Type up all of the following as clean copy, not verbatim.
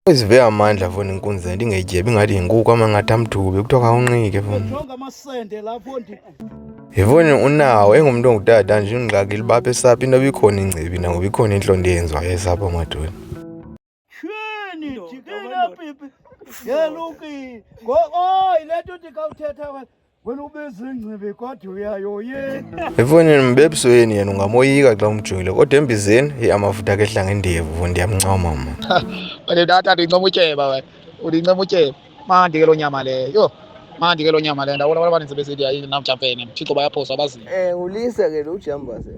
Izive amandla foni inkunzi ndingeyityebi ingathi yinkuku amangathi amdube kuthiwa khawunqike foni. Yifoni unawo engumntu ongutata nje undixakile uba apha esapha into ibikhona ingcibi nangoba ikhona intlonto eyenziwayo esapha amadoli. Tyhini jikela pipi yeluki ile nto uthi kawuthetha wena ubezingcibi kodwa uyayoyika. Efowunini mbebusweni yena ungamoyika xa umjongile kodwa embizeni amafutha akehla ngendevu ndiyamncoma mna. Wena tata ndincoma utyeba wena undincoma utyeba mandi ke loo nyama leyo mandi ke loo nyama le ndabona abantu abaninzi besithi ayinamjampene mthixo bayaphoswa abazini ulise ke lo ujamba se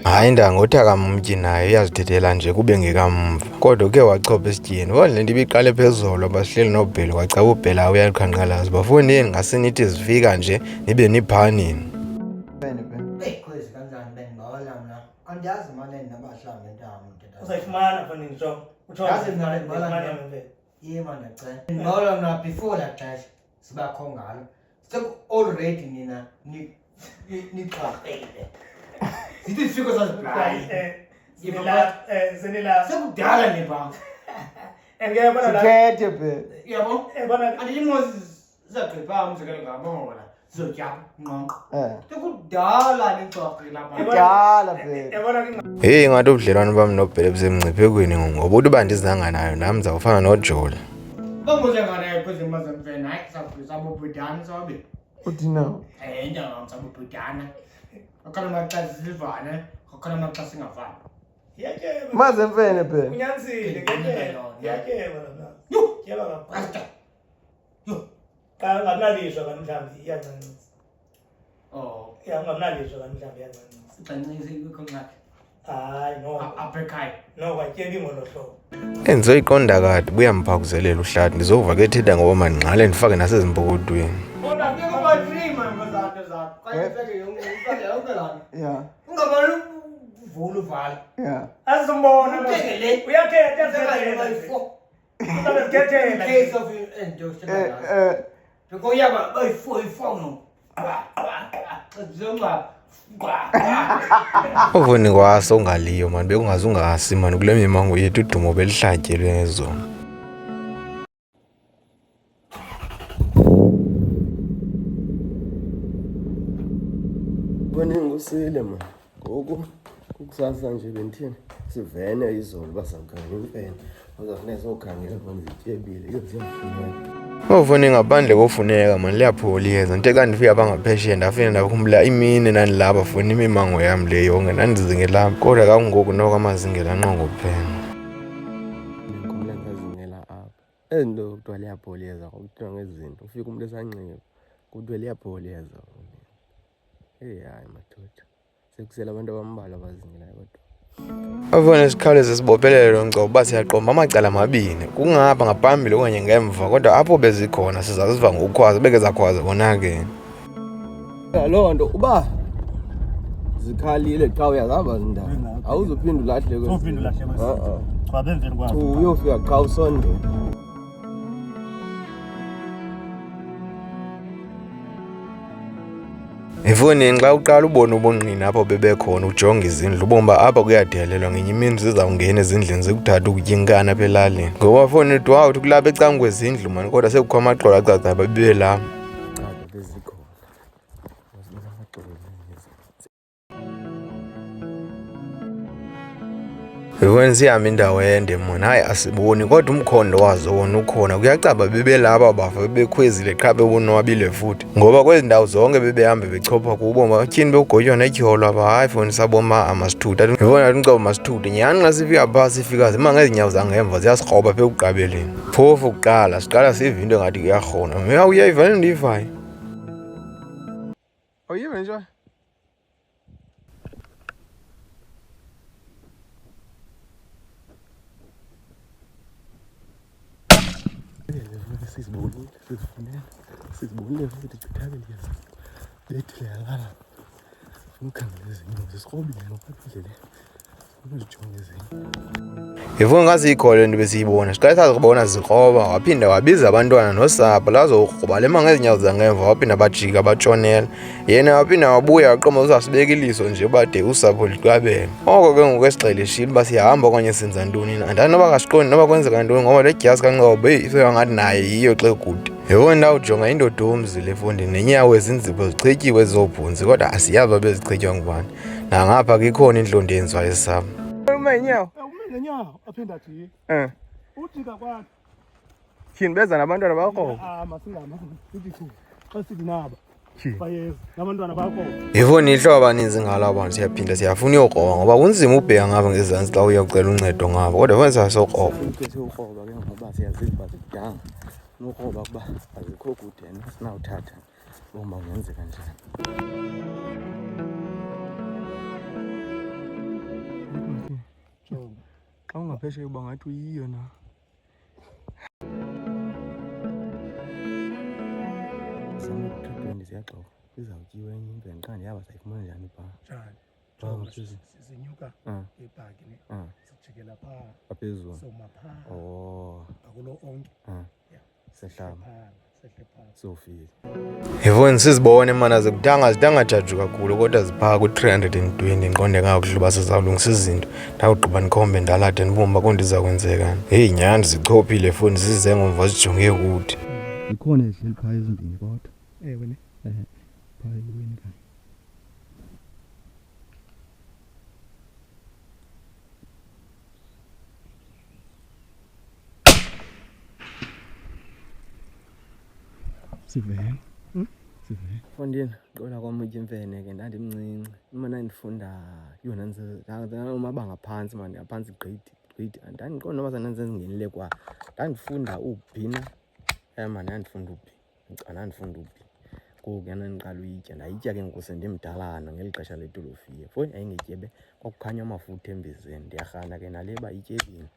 Hayi ndangothi akamtyi naye uyazithethela nje kube ngekamva kodwa uke wachopha esityeni wona le nto ibiqale phezolo basihleli nobheli kwacaba ubhela uyaliqhankqalaza bafondini ngasenithi zifika nje nibe niphaa nini. kwezi kanjani bendibahola mna andiyazi mane ndinabahlambe ntam Uzayifumana foni njo yima ndiyacela ndibahola mna before that xesha sibakho ngalo already nina niqaqile zithi zifiko zazibhayi sekudala nebam sikhethe be yabo andiyimozi zizagqipha umzekelo ngabona zizotyapha nqonqo sekudala nixoxile apha be Heyi ngathi ubudlelwane bam nobhele busemngciphekweni ngoba uthi uba ndizanga nayo nam ndizawufana nojola. bangozenganayo kwezimo zemfene hayi sabobhudana sabe uthi na enjangam sabobhudana akhona amaxa zivane akhona amaxa singavani mazemfene be unyanisile ngetyeba tyeba ungamnaliswa kamhlawumbi iyancancisa ungamnaliswa kamhlawumbi iyancancisa xancise ikhonqakhe hayi no apha ekhaya no kwatyeli ngolo hlobo Endizoyiqonda kade buyamphakuzela uhlathi ndizova ke ethetha ngoba mandingqale ndifake nasezimpokotweni. ungabani uvula uvala azimbona uyathetha case of ndikoyaba bayifowno Uvoni kwaso ungaliyo mani bekungaze ungasi mani kule mimango yethu udumo belihlatyelwe ngezona. Wena ngusile man ngoku kukusasa nje bendithini sivene izolo bazawukhangela imfene bazafuneka sokhangela banzityebile iyo ziyafuneka. Uvoni ngaphandle kofuneka mani liyapholiyeza nto kanti ndifika apha ngaphesheya ndafika ndakhumbula imini ndandilapha funa imimango yam le yonke ndandizingelapha kodwa kangoku noko amazingela anqongophele. Ndikhumbula ndazingela apha ezi nto kuthiwa liyapholiyeza kuthiwa ngezinto ufika umntu esanxiba kuthiwa liyapholiyeza. Hayi madoda sekusela abantu abambalwa abazingelayo kodwa Uvoni sikhawuleze sibophelele lo mgcobo uba siyaqomba amacala amabini kungapha ngaphambili okanye ngemva kodwa apho bezikhona sizaziva ngokukhwaza bekezakhwaza konake. loo nto uba zikhalile xa uyazihamba zindawo awuzuphinda ulahle uyofika xa usondela. Efonini xa uqala ubona ubunqina apho bebekhona ujonga izindlu ubone uba apha kuyadelelwa ngenye imini zizawungena ezindlini zikuthatha ukutya inkani apha elalini ngoba foni dwawuthi kulapha ecangukwezindlu mani kodwa sekukho amaxolo acaca babebelapha. Yewena sihamba indawo ende mona hayi asiboni kodwa umkhondo wazo wona ukhona kuyacaba bebelapha bafa bebekhwezile qha bebonwabile futhi ngoba kwezi ndawo zonke bebehambe bechopha kubo batyhini bekugotywa netyholo apha hayi foni saboma amasithutha yebona athi umcobo masithuthe nyhani xa sifika phaa sifika zima ngezinyawo zangemva ziyasirhroba phe ekuqabeleni phofu kuqala siqala siva into engathi kuyarhona uyayiva le ndiyivayo awuyiva nje. Sizibonile futhi chithabelisa lethile yalala ukhangela ezinye zisikrobile ngapha endleleni uzijonge ezinye. Yifuna ngazikho le nto besiyibona siqale sazibona zikroba waphinda wabiza abantwana nosapho lazokroba lema ngezinyawo zangemva waphinda bajika batshonela yena waphinda wabuya waqoma uzasibeka iliso nje bade usapho liqabele oko ke ngokwesixelishile uba siyahamba okanye senza ntoni na andani noba kasiqondi noba kwenzeka ntoni ngoba le gyasi kaNqobo isengathi naye yiyo xe kude yho ndawujonga indoda umzile efondini nenyawo ezinzipho zichityiwe zobhunzi kodwa asiyazi bezichitywa ngubani nangapha ke ikhona intlonti yenziwayo esam umenyawo ngenyawo aphinda athi ujika kwakhe tyhini beza nabantwana bakho masingama sithi xa sithi naba bayeza nabantwana bakho ifoni ihlobo abaninzi ngalo abantu siyaphinda siyafuna uyokroba ngoba kunzima ubheka ngapha ngezantsi xa uyocela uncedo ngabo kodwa funa sasokroba ukroba ke ngoba siyaziva uba zidanga nokroba kuba azikho kude yena sinawuthatha bomba kungenzeka njani. Xa ungaphesheya uba ngathi uyiyo na zame ku-220 ziyaxoka izawutyiwe enye imveni xa ndiyaba sayifumana njani phaa sinyuka ibhaki sijikela phaa aphezulu soma phaa akulo onke sehlaba sofika ifoni sizibone mana zidangajaju kakhulu kodwa ziphaa ku-320 ndiqonde kakuhle uba sizawulungisa izinto ndawugqiba ndikhombe ndalade ndibumba kondiza kwenzekani heyi nyhani zichophile foni zize ngomva zijonge kude zikhona ezihleli phaa ezimbini kodwa ewe ne phaa eweni kani sivele Fondini qola kwam utya imfene ke ndandimncinci imana ndifunda yona umabanga phantsi mani aphantsi grade ndandiqonda noba sandandisenzingenile kwa ndandifunda ubhina mani ndandifunda ubhi ndandifunda ubhi ngoku yana ndiqala uyitya ndayitya ke ngoku sendimdalana ngeli xesha letolofiya foni yayingetyebe kwakukhanya amafutha embizeni ndiyarhana ke nale uba ityebini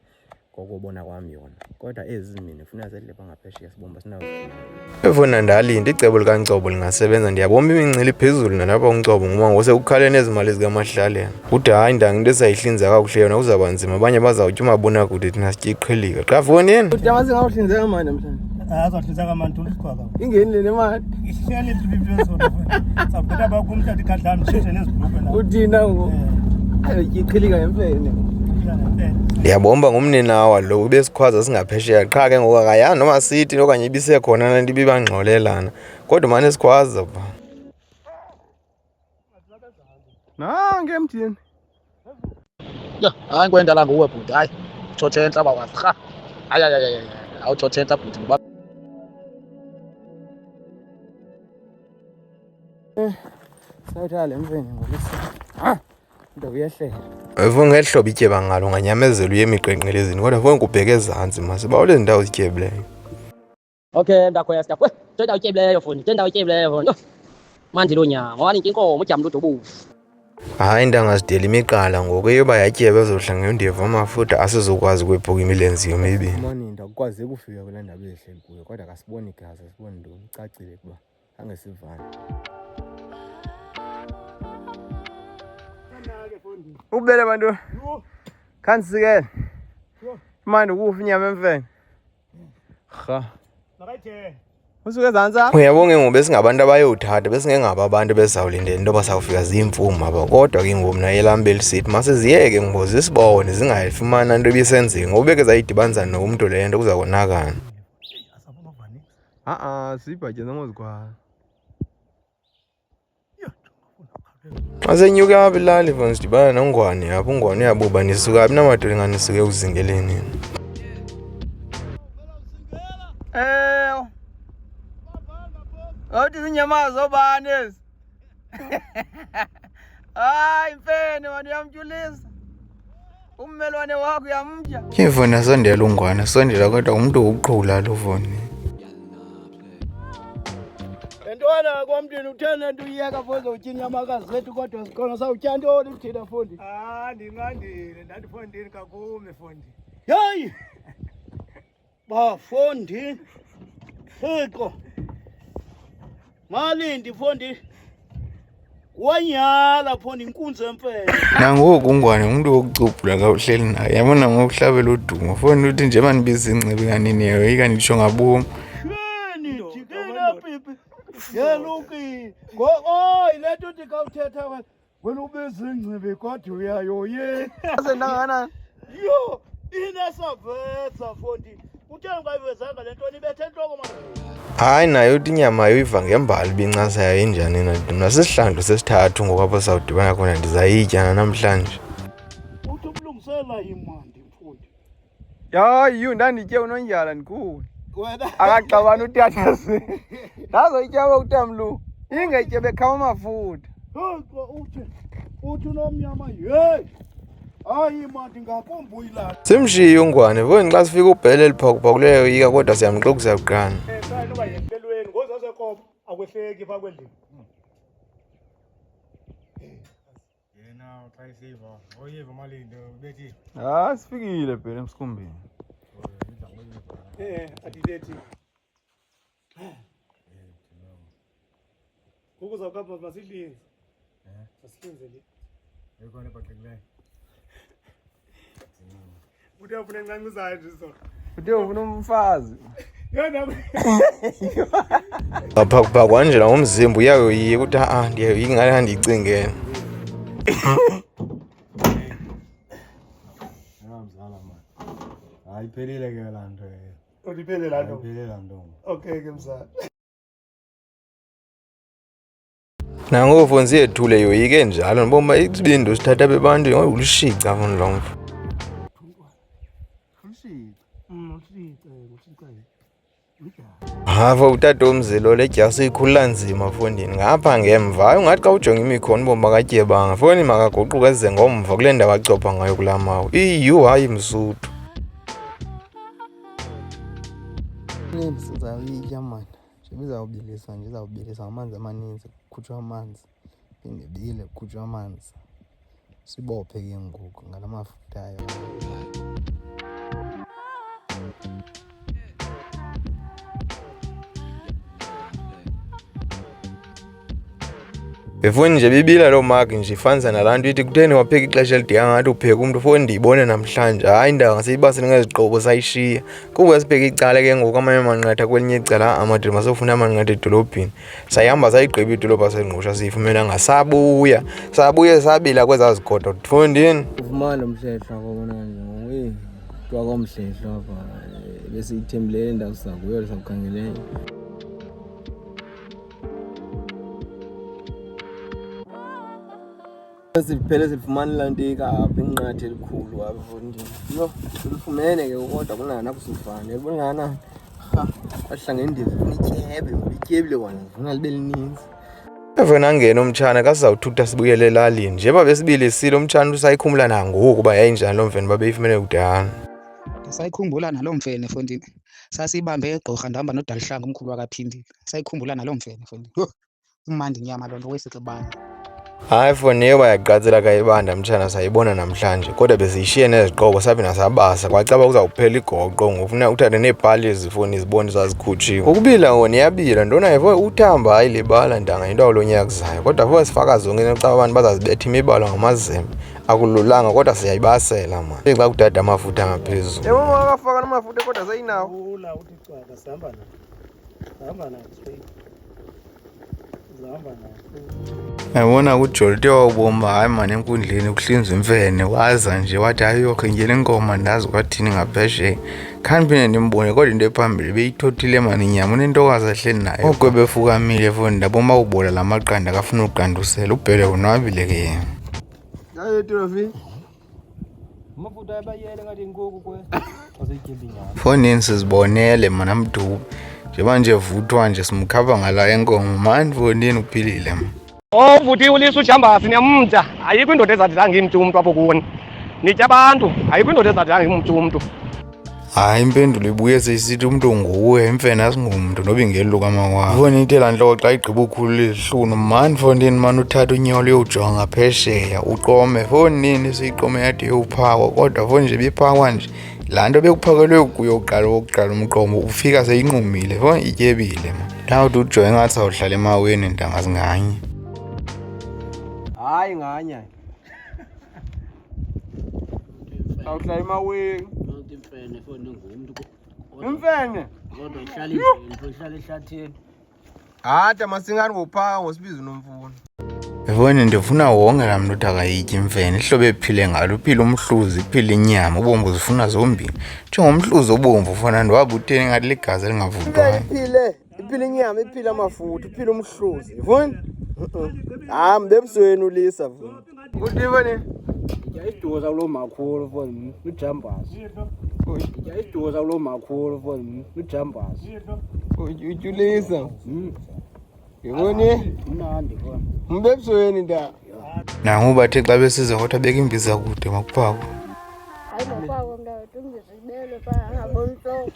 kokubona kwam yona kodwa ezi zimbini funeka zedle bangaphesheya sibomba sinawuzifuna efuna ndalinda icebo likaNcobo lingasebenza ndiyabomba imincili phezulu nalapha uNcobo ngoba ngosekukhale nezi mali zikaMahlaleni ude hayi ndangi into esayihlinza kakuhle yona kuzawuba nzima abanye bazawutya umabonakude thina sitye iqhelika xa fonini ude masingawuhlinzeka mani namhlanje azawuhlinzeka mani tulisikwaga ingeni le mali ihleli libizona sabutha bakumhla dikadlana sheshe nezibhukwe na uthina ngo ayotya iqhelika yemfene ndiyabomba ngumninawa lo ubesikhwaza singaphesheya qha ke ngoku akayani noma sithi okanye ibisekhona le nto ibibangxolelana kodwa mane sikhwaza pha nange emthini hayi kwendala nguwe bhuti hayi utshotshentla bakwazi rha hayi awutshotshentla bhuti ngoba sawuthala le mfene ngokusa nto uyehlela efuna ngeli hlobo ityeba ngalo nganyamezela uye emiqenqelezini kodwa funa kubheke ezantsi masiba lezi ndawo zityebileyo okay ndakhoya staff we tenda utyebileyo foni tenda utyebileyo foni manje lo nyama waninki inkomo ujama lodobufu hayi ndangazidela imiqala ngoku eyoba yatyeba ezohlanga yondiva amafutha asizokwazi ukwephuka imilenzi yomibini maninda ukwazi ukufika kule ndaba ezihleli kuyo kodwa kasiboni igazi asiboni ntoni icacile kuba khange sivane ubele bantu khandisikele manje ukufa inyama emfene rha usuke ezantsi apha uyabonga ngoku besingabantu abayothatha besingengabo abantu bezawulindela into basawufika ziyimfuma apha kodwa ke ngoku mna elam belisithi masiziyeke ngoku zisibone zingayifumana nto ibisenzeka ngoku beke zayidibanisa nomntu le nto kuza konakala siyibhatyenza ngozikwala xa senyuke apha ilali fona sidibana nongwane apha ungwane uyabuba nisuka phi namadoda nisuke uzingeleni awuthi zinyama zobani ezi hayi mfene wena uyamtshulisa ummelwane wakho uyamtya ifona sondela ungwane sondela kodwa umntu uqhula lo foni Ntwana kwamntwini uthena nto uyeka foza utya inyamakazi zethu kodwa sikhona sawutya ntoni thina fondi ndinqandile ndandifondini kakume fondi yeyi bafondi thixo malindi fondi wanyala phona inkunzi yemfene. Nangoku ungwane umuntu wokucubhula ka uhleli naye. Yabona ngokuhlabela udumo. Fona uthi nje manibiza ingcibi kaniniyo ikanitsho ngabomu. Shweni jikela pipi. Yeluki. Iletho uthi kawuthetha wena ubiza ingcibi kodwa uyayoye. Asendangana. Yo, inesavetsa fondi. Uthe ungayivezanga le nto nibethe entloko manje. Hayi nayo uthi inyama ayoyiva ngembali bincasa yayo injani nasisihlandlo sesithathu ngokwapho sawudibana khona ndizayitya namhlanje. Uthi umlungisela imandi mfundi. Hayi ndanditye unonjala ndikhulu. Wena Akaxabana utatazi. Ndazoyityaba utamlu. Ingetye bekhama amafutha. uthi unomnyama hey. Hayi mandi ngakumbi uyilala. Simshiye ungwane foni xa sifika ubhele liphakuphakuleyo yika kodwa siyamxokusa kuqala. Ekhaya noba yempelweni ngozasekopo akwehleki pha kwendlela. Yena uxayisiva oyiva Malindo bethi Sifikile phela emsikhumbini. Adilethi. Ukuzawukapha masihlinze. Masihlinze le. ekhona ebaxekileyo. Uthe ufuna encancuzayo nje so. Uthe ufuna umfazi. Yena Ngaphakuphaku kanjela ngomzimba uyayoyika ukuthi ndiyayoyika ngale handiyicingene. Mzala man. Hayi phelile ke la nto. uliphele la nto. Iphelile la nto. Okay ke mzala. Nangoku foni siyethule yoyike njalo ndibona isibindi sithatha bebantu ngokulishica foni lo mfu. Hava utata omzilo le dyasi ikhula nzima fondini ngapha ngemva hayi ungathi xa ujonga imikhona ubomi bakatyebanga foni makaguquka eze ngomva kule ndawo acopha ngayo kulaa mawu iyu hayi msuthu. Sizawuyitya mani nje bizawubilisa nje izawubilisa ngamanzi amaninzi kukhutshwa amanzi indibile kukhutshwa amanzi sibophe ke ngoku ngala mafutha ayo. Befoni nje bibila loo magi nje ifanisa nalaa nto ithi kutheni wapheka ixesha elide kangathi upheka umntu foni ndiyibone namhlanje hayi indawo ngaseyibasele ngeziqobo sayishiya kuba sibheka icala ke ngoku amanye amanqatha kwelinye icala amadoda masofuna amanqatha edolophini sayihamba sayigqiba idolophu asengqusha siyifumena ngasabuya sabila kwezaa zigodo fondini Ufumana lo mhlehlo akobona nje kuthiwa komhlehlo apha besiyithembile indawo sakuyo sakukhangeleyo. Siphele sifumana laa nto ikapha inqatha elikhulu apha fondini. Yho silifumene ke kodwa kunana kusifane yabonana ahla ngendizi funa ityebe ityebile kona funa libe lininzi. evena ngena umtshana kasizawuthutha sibuyele elalini njengoba besibilisile umtshana usayikhumbula nangoku uba yayinjani loo mfene babeyifumene kudala. Sayikhumbula naloo mfene fondini. Sasibambe egqorha ndihamba noDalihlanga umkhulu wakaphindile. Sayikhumbula naloo mfene fondini. Imandi inyama loo nto wesixibana. Hayi foni yoba yaqatsela kayibanda mtshana sayibona namhlanje kodwa besiyishiye neziqobo saphinda sabasa kwacaba kuzawuphela igoqo ngofuna uthathe neepali ezifoni izibone zazikhutshiwe ukubila ngona iyabila ntona fo uthamba hayi libala ntanga into lo nyaka kuzayo kodwa fo sifaka zonke nocaba abantu bazazibetha imibala ngamazembe akululanga kodwa siyayibasela mani xa kudada amafutha ngaphezulu Yebo makafaka namafutha kodwa sayinawo. ula uthi cwaka sihamba nayo. Sihamba nayo straight. Sihamba nayo. yabona kujolite wawubomba hayi mani enkundleni kuhlinzwa imfene waza nje wathi ayokhenkela inkomo ndazi kwathini ngaphesheya khani phinde ndimbone kodwa into ephambili beyithothile mani inyama unentokazi ahleli nayo oko befukamile foni ndaboma ubola la maqanda akafuna uqandusela ubhele unwabile ke yena. Hayi Trofi. Amafutha abayele ngathi inkukhu kwe waseyityeba inyama. Fonini sizibonele mani amdubu njengoba nje vuthwa nje simkhapha ngala enkomo mani fonini uphilile mani. Vuthi ulisa ujambasi niyamtya ayikho indoda ezathi zange imtya umntu apho kuwoni nitya abantu ayikho indoda ezathi zange imtya umntu. Hayi impendulo ibuye seyisithi umntu nguwe imfene asingumntu noba ingeluka amakwabo foni ithi laa ntloko xa igqiba ukhulula izihlunu mani fonini mani uthatha unyolo uyowujonga ngaphesheya uqome fonini siyiqome yade yowuphakwa kodwa foni nje biphakwa nje laa nto bekuphakelwe kuyo wokuqala umqomo ufika seyinqumile foni ityebile mani ndawuthi ujoye ngathi sawuhlala emaweni ntanga zinganye. Hayi nganya. Awuhlala emaweni. Yonke imfene foni ngumuntu. Imfene. Kodwa ihlala endlini, ihlala ehlathini. Hata masingani ngophaka ngosibizo nomfuno. Yabona ndifuna wonke la mntu akayityi imfene ihlobo ephile ngalo uphile umhluzi iphile inyama ubomvu zifuna zombini njengomhluzi obomvu ufana ndiwabutheni ngathi ligazi elingavuthwayo. Iphile inyama iphile amafutha iphile umhluzi yabona. Mbebusweni ulisa vuna. Kudiva ni? Isiduza kulo makhulu foni ujambazi. Isiduza kulo makhulu foni ujambazi. Ujulisa. Yabona? Mnandi foni. Mbebusweni nda. Nangu bathe xa besiza kodwa beka imbiza kude makuphako. Hayi makwako mntathu ungizibele phaa angabontloko.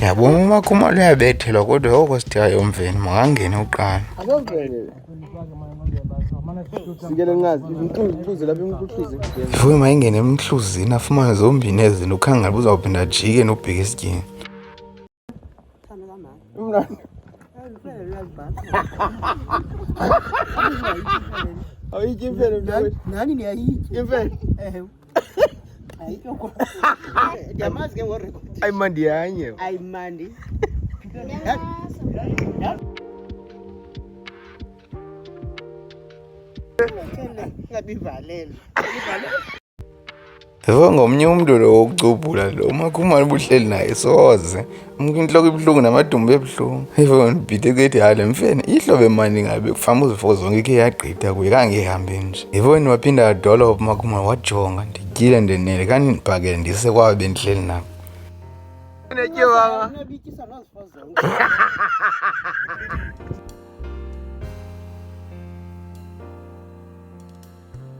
Yabona umakhumalo uyabethelwa kodwa yoko sithayo mveni makangene uqala. Akamvele. Sikele ngazi imhluzi lapha imhluzi. Ivume mayingene emhluzini afumane zombini ezinto ukhangela uzawuphinda ajike nobheka esityeni. Umnandi. Awuyityi imfene mntu. Nani niyayitya? Imfene. Ayityo. Ndiyamazi ke ngorekhodi. Ayi mandi yanye. Ayimandi. Ngabivalele. Yebo ngomnye umntu lo wokucubhula lo umakhumalo ubuhleli naye soze intloko ibuhlungu namadumbu ebuhlungu. Yebo ndibhide kethi hale mfene ihlobo emandi ngabe kufama uzifo zonke ikhe yagqitha kuye kangehambe nje. Yebo waphinda adolopha umakhumalo wajonga ndityile ndenele kanti ndibhakele ndise kwabe bendihleli nabo. Netyiwanga. Nabikisa nazifo zonke.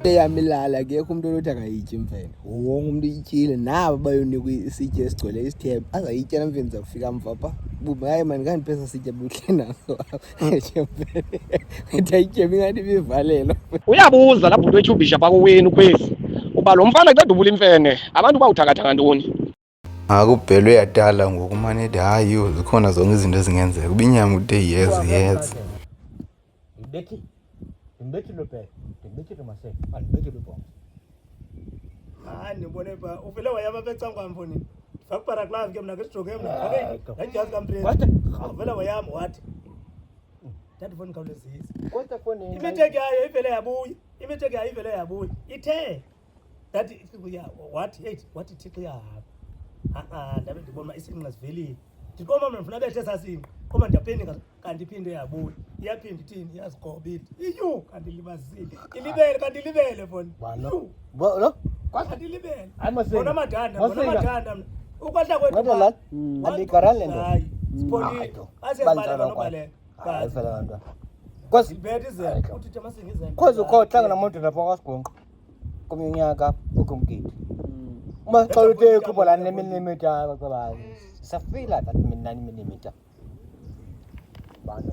Eyamilala akekho umuntu olothi akayityi imfene. Wonke umuntu ityile nabo bayonikwa isitya esigcwele isithebe azayitya la mfene zakufika mva pha. Buba hayi mani kandipesa sitya buhle naso. Mfene. Ndayityebi ngathi bivalelo. Uyabuza la bhuti wetshubhisha pha kowenu ukhwezi. Uba lo mfana xa dubula imfene abantu bawuthakatha ntoni? Akubhelwe yadala ngoku mane ethi hayi zikhona zonke izinto ezingenzeka ubinyama ude yes. Imbethi lo phela. Imbethi lo maseke. Imbethi lo bonke. Hayi ndibone pha uvele wayaba becangwa mfoni. Fakubara klavi ke mna ke sijoke mna. Okay. Ngajazi kamprezi. What? Uvele wayama wathi. Thathi foni khawulezisa. Kodwa foni. Imithetho yayo ivele yabuya. Imithetho yayo ivele yabuya. Ithe. That what ithixo yahamba. Ndabe ndibona isinqa sivelile. Ndikoma mna mfuna bethe sasinqa. Koma ndiyaphendika kanti iphinde yabuya. Iyaphinda ithini iyazigobile. Iyo kanti libazile. Ilibele kanti libele foni. Lo? Kanti libele. Hayi maseke. Bona madanda. Ukwahla kwethu. Kodwa la alikarale ndo. Hayi. Sipoli. Asebala nobale. Hayi fela bantwana. Kwazi Ibethe ze. Uthi thema singizeni. kwazi ukhohlanga namuntu lapha kwasigongqa. Kumnyaka ukumgidi. Uma xa uthe kubo la nemilimeter kwaba. Safila that 9mm. Bano.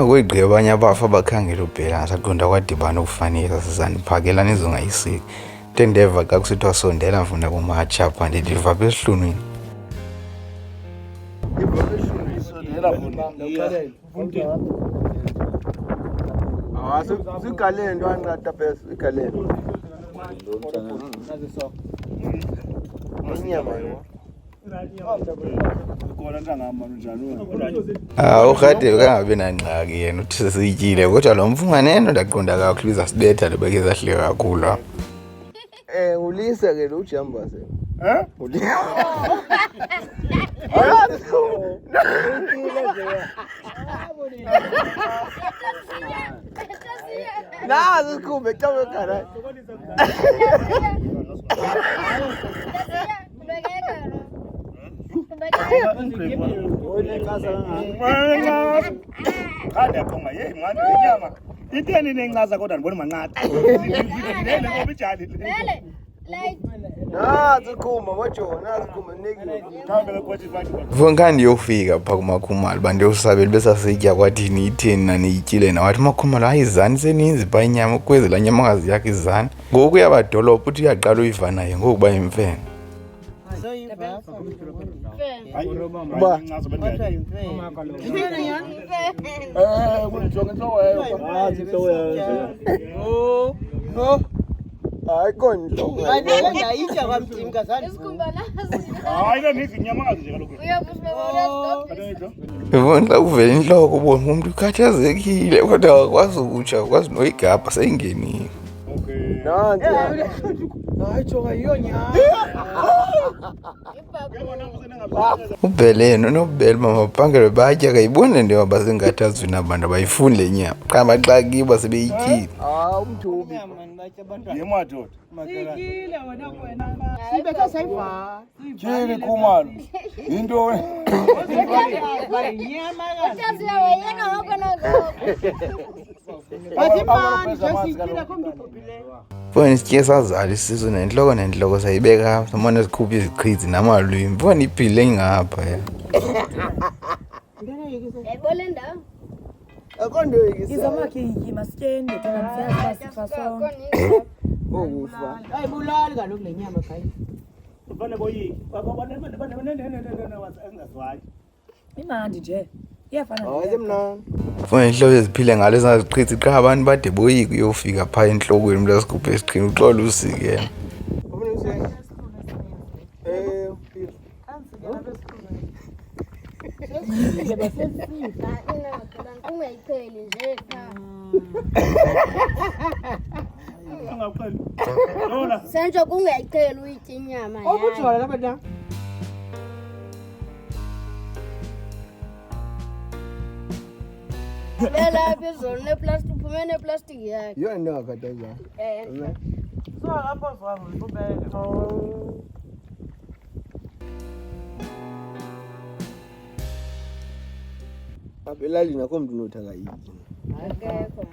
Kwegqiba abanye abafa bakhangela ubheka saqonda kwadibana ukufanisa sizaniphakela nizongayisiki. Into endeva xa kusithiwa sondela mfuna kumatshapha ndidiva besihlunwini. Sigaleni ntwana nqata phesa igaleni. Inyama yo. Urhade kangabe nangxaki yena uthi sesityile kodwa lo mfunga nento ndaqonda kakhulu izasibetha lebeke zahleka kakhulu. Ulisa ke lo ujamba se. Ulisa. Nazi sikhumbe xawe gara. Iteni nencaza kodwa ndibona manqatha. Ndinene ngoba ijali. Sikhumba wajona sikhumba nekile. Thambele kwathi bathi. Vonka ndiyofika pha kumakhumalo bandiyosabela besasitya kwathini itheni naniyityile nawathi umakhumalo hayi izani seninzi pha inyama ukwezi la nyamakazi yakhe izani. Ngoku uyabadolopha uthi uyaqala uyiva naye ngokuba imfene. Hayi konto. Ngayitsha kwamjimi kazani. Hayi la ngizinyamazi nje kaloku. Yabona uvela inhloko ubona umuntu ukhathazekile kodwa akwazi ukuthi akwazi noyigabha seyingenile. Okay. Nanti. Hayi jonga yiyo nyama. Ubhelene nobhele mama bhangele batya kayibone nto abasengathazwini abantu abayifuni le nyama. Qha xa kiba sebeyityile. Umthubi. Yemadoda. Sikile wena kwena. Sibe kasayiva. Tyhini khumalo. Into Bayinyama kazi. Utaziya wena wako na Bathi manje sikile komdubhile. Fona isitye sazala isizo nenhloko sayibeka somane sikhupha iziqhizi namalwimi. Fona iphile ingapha ya. Yayibona ndawo. Akondo yikisa. Izamakhe masityende thina msiyazi sifasona. Okufa. Ayibulali kaloku le nyama gayi. ufane boyiki. Engazwayo. Imandi nje. Iyafana. Hayi mnandi. Fona inhloko eziphile ngalezo ziqhizi qha abantu bade boyiki uyofika pha enhlokweni umuntu asikhuphe isiqhini uxola usikena. Ufuna usenga? Ungayipheli nje Angapheli. Lola. sentsho kungayipheli uyitya inyama yayo. Okujola lapha la. Lela phezulu neplastic uphume neplastic yakhe. Yona into ngakataza. So lapho zwangu ubele. Abelalini akho muntu unothaka yini. Akekho.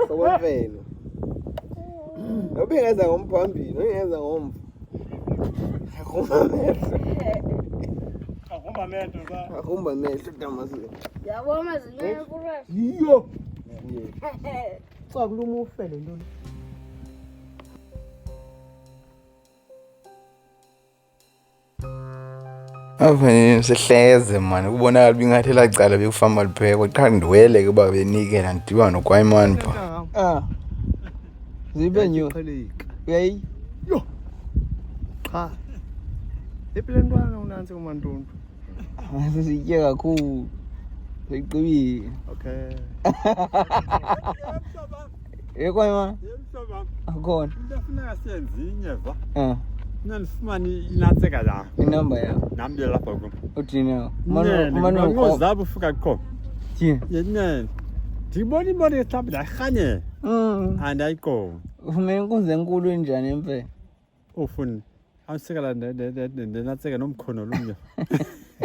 Sokwemfene. Ubengeza ngomphambili, ungeza ngomva. Akhomba mento ba. Akhomba mehlo damasi. Yabona zinyane kurasa. Yiyo. Cha kuluma ufele ntoni. Afanele sihleze man ukubonakala bingathi lacala bekufama lipheko qha ndiwele ke ba benikela ndiba nokwayimani pha. Zibe nyo. Uyayi. Yo. Cha. Epile ntwana unansi kumantuntu. Sisitye kakhulu. Seyiqibile. Okay. Ekwayima. Yemhlobo. Akhona. Into funeka siyenzinye va. Nandifumana inatseka la. inamba yakho. Nami lapha kum. Uthina. Mano ngozaba ufika kho. Thina. Yena. Ndibona imali ehlapha ndayirhanye. Andayiko. Ufumene inkunzi enkulu enjani emfene? Ufuna. Awusekela natseka nomkhono lumnye.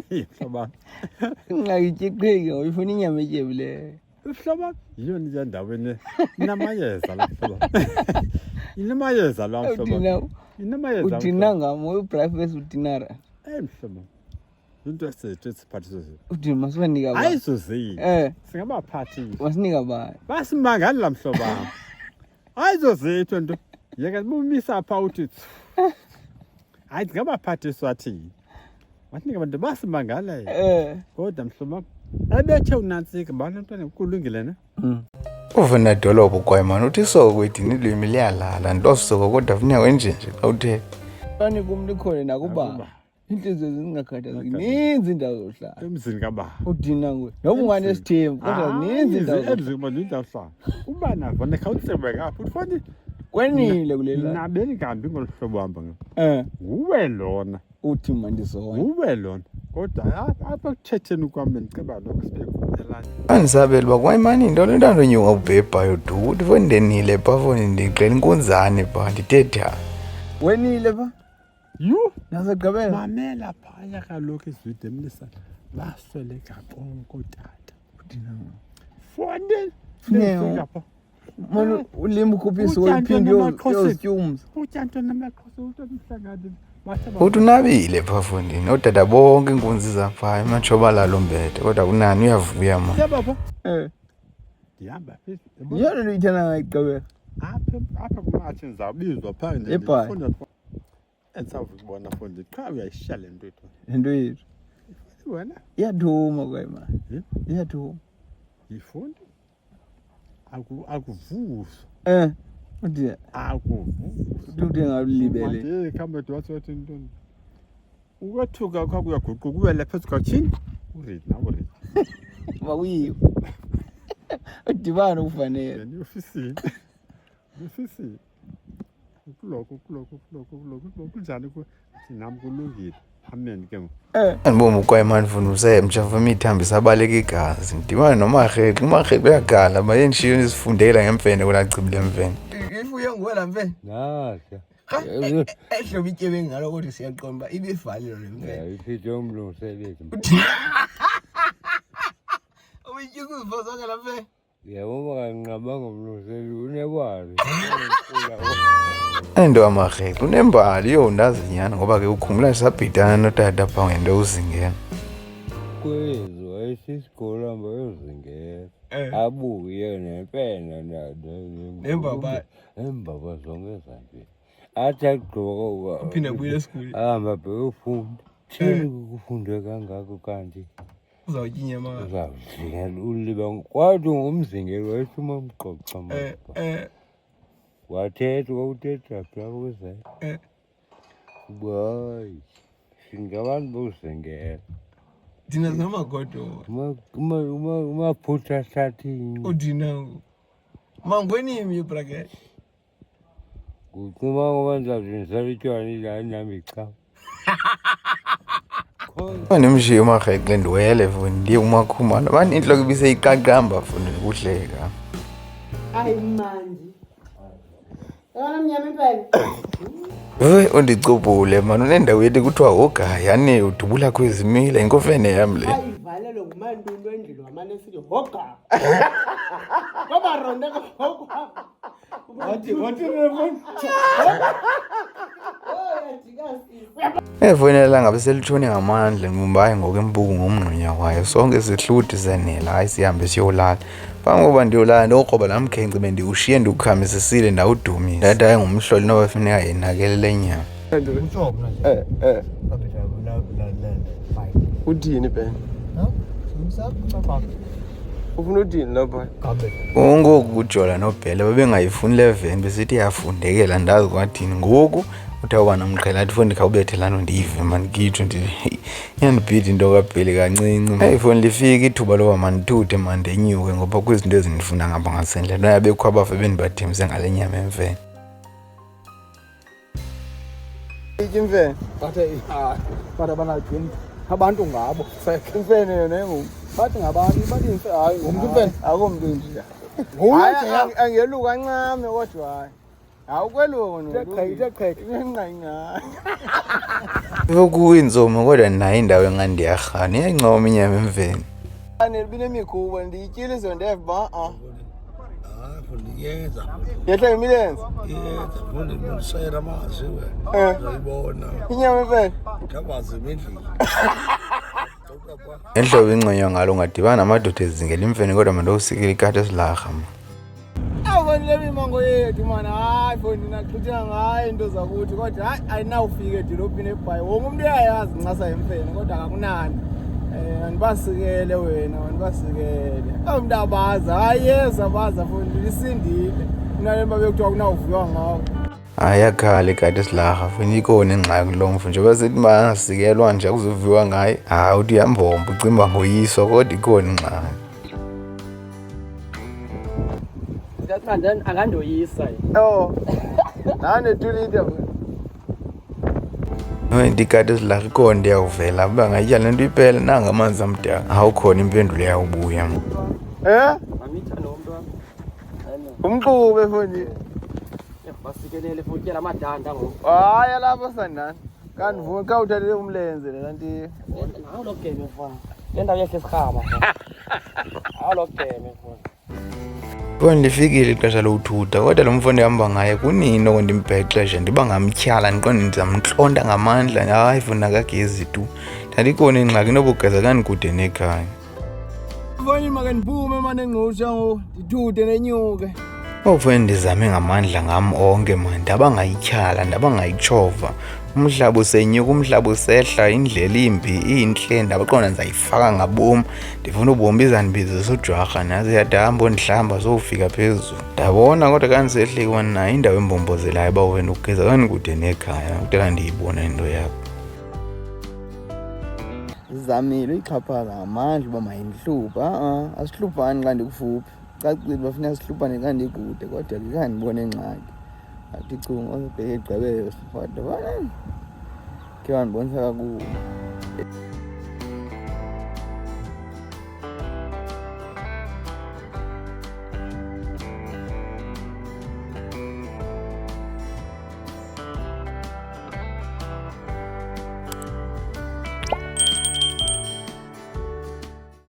Yehloba. Ngayityiqheki uyifuna inyama etyebileyo. Uhloba yiyo nje ndaweni inamayeza la hloba. Inamayeza la hloba. Uthina. Inamayeza. Uthina ngamo ubreakfast utinara. Mhlobo. Into esethu esiphathiso. Uthina masibanika ba. Ayizozi. Singabaphathi. Masinika ba. Basimangala la mhloba. Ayizozethu nto. Yeke bumisa apha uthi. Hayi ngabaphathiswa thi. Wathi abantu basimangala. Kodwa mhlobo. Ebethe unantsika bana ntwana kulungile ne? Uvena dolopho kwayimani uthi sokwethu nilwimi liyalala nto soko kodwa funeka wenje nje xa uthe. Bani kumli khona nakuba. Inhliziyo zingakhathazeki. Ninzi indawo zohlala. Emzini kaba. Udina ngwe. Noba ungane sithembu kodwa ninzi indawo. Emzini indawo hlala. Uba navo nekhawutsebe kapha ufoni. Kwenile kulela. Nabeni kambi ngolhlobo wamba ngapha. Uwe lona. Uthi mandizona. Uwe lona. Kodwa apha kuthetheni kwami ndiceba lokho sibekuphelana. Andisabeli bakwayimani into lentando nyunga ubhebhayo du uthi foni ndenile pha foni ndixela inkunzane pha ndithetha. Wenile pha? Yho nasegqibela mamela phaya kaloku izwide emlisa basweleka konke utata. Udina. Foni Funeka pha. Manje ulimi ukhuphisa uyiphinde yozityumza. Utyanto namakhosi utamhlangani. Uthi unabile pha fondini odada bonke inkunzi zapha ematshoba lalo mbethe kodwa kunani uyavuya ma. Yababa. Ndihamba phezulu. Yona luyithana ngayigqibela. Apha kumathi ndizawubizwa phaa Ebhayi. Endisawukubona mfondini qha uyayishiya le nto ethu. Into yethu. Wena Iyathuma kwema. Iyathuma. yifundi akuvuso. Uthi Akuvuso. uthi ngawulibele. Manje kambe wathi intoni? Ukwethuka kwakho uyaguquka uwele phezu kwachini. Uread nawe uread. Makuyiyo. Udibana ufanele. Ni ofisini. Ofisini. Kuloko kunjani ku nami kulungile. Amen ke. Andiboma ukwema ndifuna usemtsha mfuna ithambisa abaleka igazi. Ndibana noMarheqe, uMarheqe uyagala mayendishi isifundela ngemfene kulacibile mfene. Ifuye ngola mfene. Nasha. Ehlobo ityebe ngalo kodwa siyaqomba ibivalile le mfene. Iphithe umlungiselezi. Uyithi kuzivozanga la mfene. Yabona kanqabanga umlungiseli unekwali. Endo aMarheqe unembali yondazinyana ngoba ke ukhumbula sabhidana notata pha ngento uzingena. Kwezo ayisisikolo hamba yozingena. Abuye nepena nembaba zonke ezantsi. Athi agqoka Uphinde abuyele esikolweni. ahamba beyofunda. Thini kufunde kangako kanti? Uzawutya inyama. Uzawuzingela uliba kwathi ngumzingelo wayesuma umqoqa manje. Wathetha kwakuthetha phaa kuze. Boy. Singabantu bozingela. Thina sinamagodo. Umaphutha hlathini. Udina. Mangweni yimi bracket. Kucuma ngoba ndizawuzinisela itywala ila nami cha. Andimshiye uMarheqe ndiwele mfuni ndiye uMakhumalo. Bani inhloko ibiseyiqaqamba mfuni ukuhleka. Hayi manje. Yona mnyama impela. Undicubule man unendawo yethi kuthiwa hogaya yani udubula kwezimila inkofene yami le. Ayivalelo ngumandulo endlini wamane sithi hoga. Ngoba ronde hoga. Wathi mfuni. Efonela ngabe selithone ngamandla ngumbaye ngokembuku ngomngqonya wayo sonke sihluthi senela hayi sihambe siyolala. Phambi koba ndiyolala ndokroba lamkhenkce bendiwushiye ndiwukhamisisile ndawudumisa. Ndada engumhloli noba funeka yenakelele nyama. Uthini Ben? Ufuna uthini lapha? Ngoku kujola noBhele babengayifuni le veni besithi yafundekela ndazi kwathini ngoku utawuba nomqhela athi foni khawubethelana ndive man ngithu ndithi yandibhida into kaBhele kancinci. Ifoni lifika ithuba loba mandithuthe mandenyuke ngoba kwizinto ezindifuna ngapha ngasendlela yabekho abafe bendibathemse ngale nyama emfene. Imfene bathi banagcina abantu ngabo imfene yona engu bathi ngabantu bathi hayi ngumntu imfene akumntu nje hayi angeluka kancane kodwa hayi awukweluka noqhayithe inqanqa Ukuyinzomo kodwa nayo indawo engandiyarhana iyancoma inyama emfene. Binemikhuba ndiyityile izo ndeva yehla imilenze inyama emfene Ehlobo ingcenywa ngalo ungadibana namadoda ezingela imfene kodwa manje usikile ikati esilarha. awubonile imango yethu mana hayi foni naxuthela ngayo into zakuthi kodwa hayi ayinawufika edolophini eBhayi wonke umuntu uyayazi ncasa emfene kodwa akakunani andibasikele wena andibasikele umuntu abaza hayi yeza baza foni lisindile kunale babekuthiwa kunawuvuka ngawo Ayakhala ikati esilarha funa ikona ingxaki lo mfu nje basithi masikelwa nje akuzoviwa ngaye uthi uyambomba ucimba ngoyiswa kodwa ikona ingxaki. Manje akandoyisa. Nane 2 liter. Ikati esilarha ikona ndiyawuvela uba ngayitya le nto iphela nanga amanzi amdaka awukhona impendulo yawubuya. Amitha nomntu wami. Umqube foni. Basikelele futhi lamadanda ngoku. Hayi lapha sandana. Kanti vuka khawuthathe umlenze kanti nawo lo game mfana. Le ndawo yehle sihaba. Nawo lo game mfana. Foni lifikile ixesha lokuthutha kodwa lo mfundi ehamba ngaye kunini okundimbheka ixesha ndiba ngamtyhala ndiqonde ndizamntlonta ngamandla hayi funa kagezi tu kanti ikona ingxaki nobugeza kandikude nekhaya. Foni make ndiphume manje engqusha ndithuthe nenyuke. Ofuna ndizame ngamandla ngam onke manje ndaba ngayityhala ndaba ngayitshova umhlaba usenyuka, umhlaba usehla, indlela imbi, inhle, ndabaqonda ndizayifaka ngabomu. Ndifuna ubomi bizandibizisa uJwarha nazi yadahamba ondihlamba sowufika phezulu. Ndabona kodwa kandisehle kona nayo indawo embombozelayo uba wena ugeza kandikude nekhaya, kudala ndiyibona into yakho. Sizamile uyixhaphaza ngamandla uba mayindihluphe. Asihluphani xa ndikufuphi. Cacile bafuna sihluphane xa ndikude kodwa ke khandibone ngxaki. Athi chunga uzobheka igqibelo kodwa khe wandibonisa kakubi.